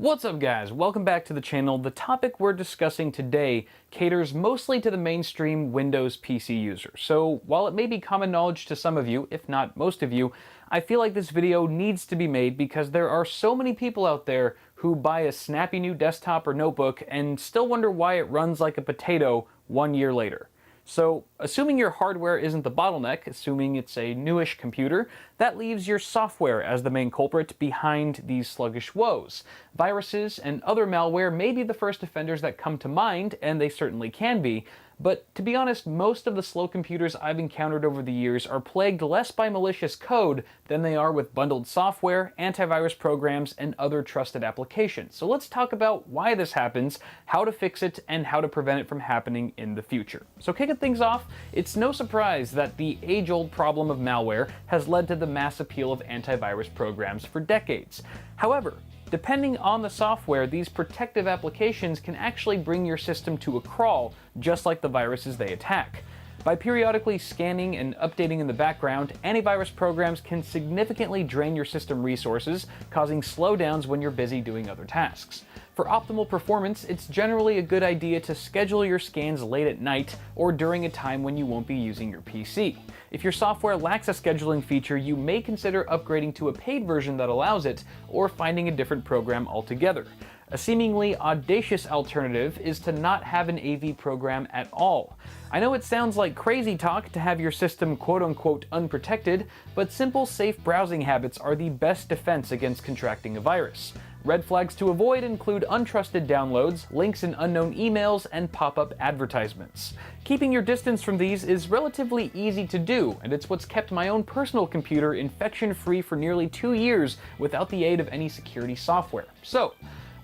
What's up guys, welcome back to the channel. The topic we're discussing today caters mostly to the mainstream Windows PC user. So while it may be common knowledge to some of you, if not most of you, I feel like this video needs to be made because there are so many people out there who buy a snappy new desktop or notebook and still wonder why it runs like a potato 1 year later. So, assuming your hardware isn't the bottleneck, assuming it's a newish computer, that leaves your software as the main culprit behind these sluggish woes. Viruses and other malware may be the first offenders that come to mind, and they certainly can be, but to be honest, most of the slow computers I've encountered over the years are plagued less by malicious code than they are with bundled software, antivirus programs, and other trusted applications. So let's talk about why this happens, how to fix it, and how to prevent it from happening in the future. So kicking things off, it's no surprise that the age-old problem of malware has led to the mass appeal of antivirus programs for decades. However, depending on the software, these protective applications can actually bring your system to a crawl, just like the viruses they attack. By periodically scanning and updating in the background, antivirus programs can significantly drain your system resources, causing slowdowns when you're busy doing other tasks. For optimal performance, it's generally a good idea to schedule your scans late at night or during a time when you won't be using your PC. If your software lacks a scheduling feature, you may consider upgrading to a paid version that allows it, or finding a different program altogether. A seemingly audacious alternative is to not have an AV program at all. I know it sounds like crazy talk to have your system quote-unquote unprotected, but simple, safe browsing habits are the best defense against contracting a virus. Red flags to avoid include untrusted downloads, links in unknown emails, and pop-up advertisements. Keeping your distance from these is relatively easy to do, and it's what's kept my own personal computer infection-free for nearly 2 years without the aid of any security software. So,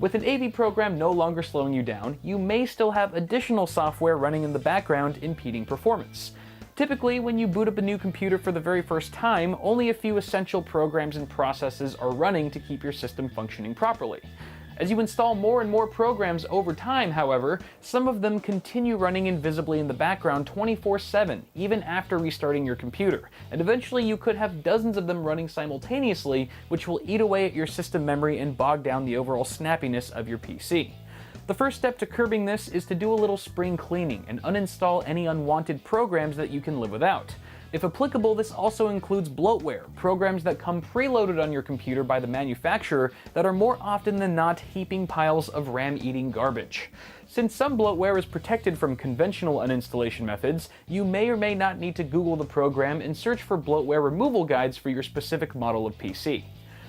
with an AV program no longer slowing you down, you may still have additional software running in the background impeding performance. Typically, when you boot up a new computer for the very first time, only a few essential programs and processes are running to keep your system functioning properly. As you install more and more programs over time, however, some of them continue running invisibly in the background 24/7, even after restarting your computer, and eventually you could have dozens of them running simultaneously, which will eat away at your system memory and bog down the overall snappiness of your PC. The first step to curbing this is to do a little spring cleaning and uninstall any unwanted programs that you can live without. If applicable, this also includes bloatware, programs that come preloaded on your computer by the manufacturer that are more often than not heaping piles of RAM-eating garbage. Since some bloatware is protected from conventional uninstallation methods, you may or may not need to Google the program and search for bloatware removal guides for your specific model of PC.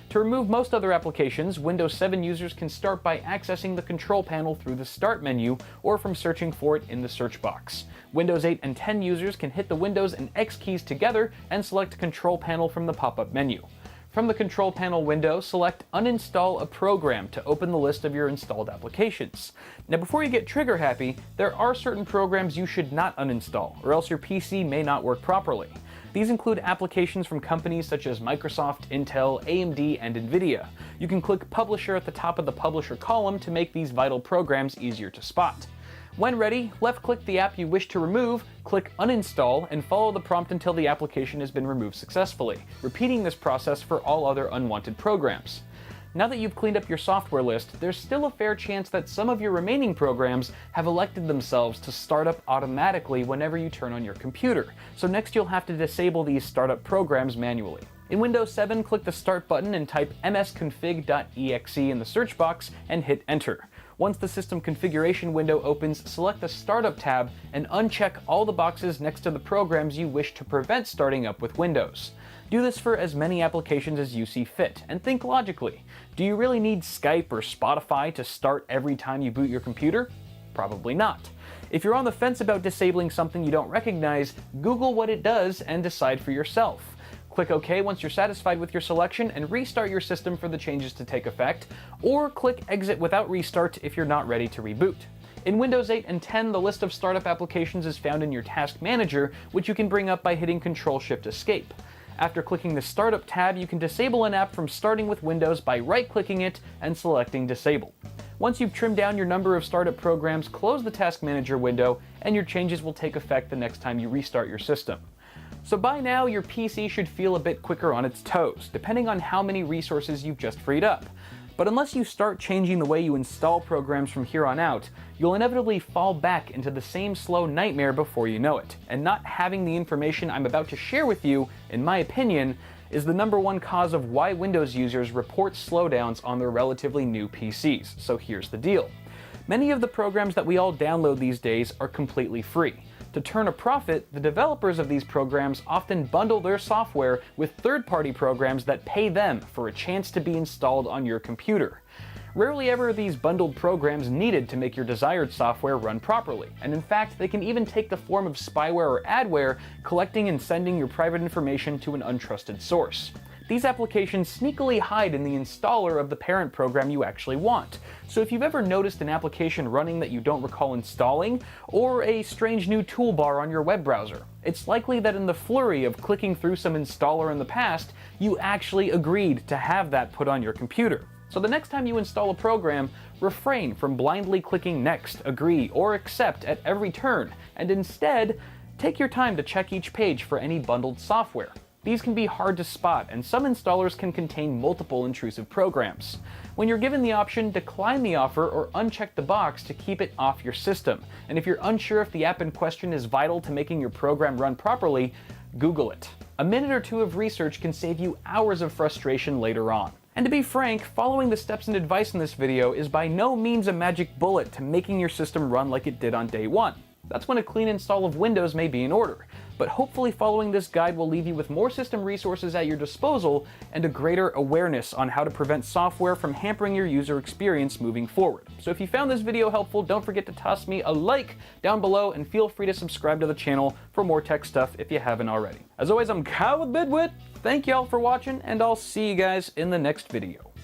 To remove most other applications, Windows 7 users can start by accessing the control panel through the Start menu or from searching for it in the search box. Windows 8 and 10 users can hit the Windows and X keys together and select Control Panel from the pop-up menu. From the Control Panel window, select Uninstall a Program to open the list of your installed applications. Now before you get trigger happy, there are certain programs you should not uninstall, or else your PC may not work properly. These include applications from companies such as Microsoft, Intel, AMD, and NVIDIA. You can click Publisher at the top of the Publisher column to make these vital programs easier to spot. When ready, left-click the app you wish to remove, click Uninstall, and follow the prompt until the application has been removed successfully, repeating this process for all other unwanted programs. Now that you've cleaned up your software list, there's still a fair chance that some of your remaining programs have elected themselves to start up automatically whenever you turn on your computer, so next you'll have to disable these startup programs manually. In Windows 7, click the Start button and type msconfig.exe in the search box and hit Enter. Once the system configuration window opens, select the Startup tab and uncheck all the boxes next to the programs you wish to prevent starting up with Windows. Do this for as many applications as you see fit, and think logically. Do you really need Skype or Spotify to start every time you boot your computer? Probably not. If you're on the fence about disabling something you don't recognize, Google what it does and decide for yourself. Click OK once you're satisfied with your selection and restart your system for the changes to take effect, or click Exit without restart if you're not ready to reboot. In Windows 8 and 10, the list of startup applications is found in your Task Manager, which you can bring up by hitting Control-Shift-Escape. After clicking the Startup tab, you can disable an app from starting with Windows by right-clicking it and selecting Disable. Once you've trimmed down your number of startup programs, close the Task Manager window, and your changes will take effect the next time you restart your system. So by now, your PC should feel a bit quicker on its toes, depending on how many resources you've just freed up. But unless you start changing the way you install programs from here on out, you'll inevitably fall back into the same slow nightmare before you know it. And not having the information I'm about to share with you, in my opinion, is the #1 cause of why Windows users report slowdowns on their relatively new PCs. So here's the deal. Many of the programs that we all download these days are completely free. To turn a profit, the developers of these programs often bundle their software with third-party programs that pay them for a chance to be installed on your computer. Rarely ever are these bundled programs needed to make your desired software run properly, and in fact, they can even take the form of spyware or adware, collecting and sending your private information to an untrusted source. These applications sneakily hide in the installer of the parent program you actually want. So if you've ever noticed an application running that you don't recall installing, or a strange new toolbar on your web browser, it's likely that in the flurry of clicking through some installer in the past, you actually agreed to have that put on your computer. So the next time you install a program, refrain from blindly clicking next, agree, or accept at every turn, and instead, take your time to check each page for any bundled software. These can be hard to spot, and some installers can contain multiple intrusive programs. When you're given the option, decline the offer or uncheck the box to keep it off your system. And if you're unsure if the app in question is vital to making your program run properly, Google it. A minute or two of research can save you hours of frustration later on. And to be frank, following the steps and advice in this video is by no means a magic bullet to making your system run like it did on day one. That's when a clean install of Windows may be in order. But hopefully following this guide will leave you with more system resources at your disposal and a greater awareness on how to prevent software from hampering your user experience moving forward. So if you found this video helpful, don't forget to toss me a like down below and feel free to subscribe to the channel for more tech stuff if you haven't already. As always, I'm Kyle with Bidwit. Thank y'all for watching, and I'll see you guys in the next video.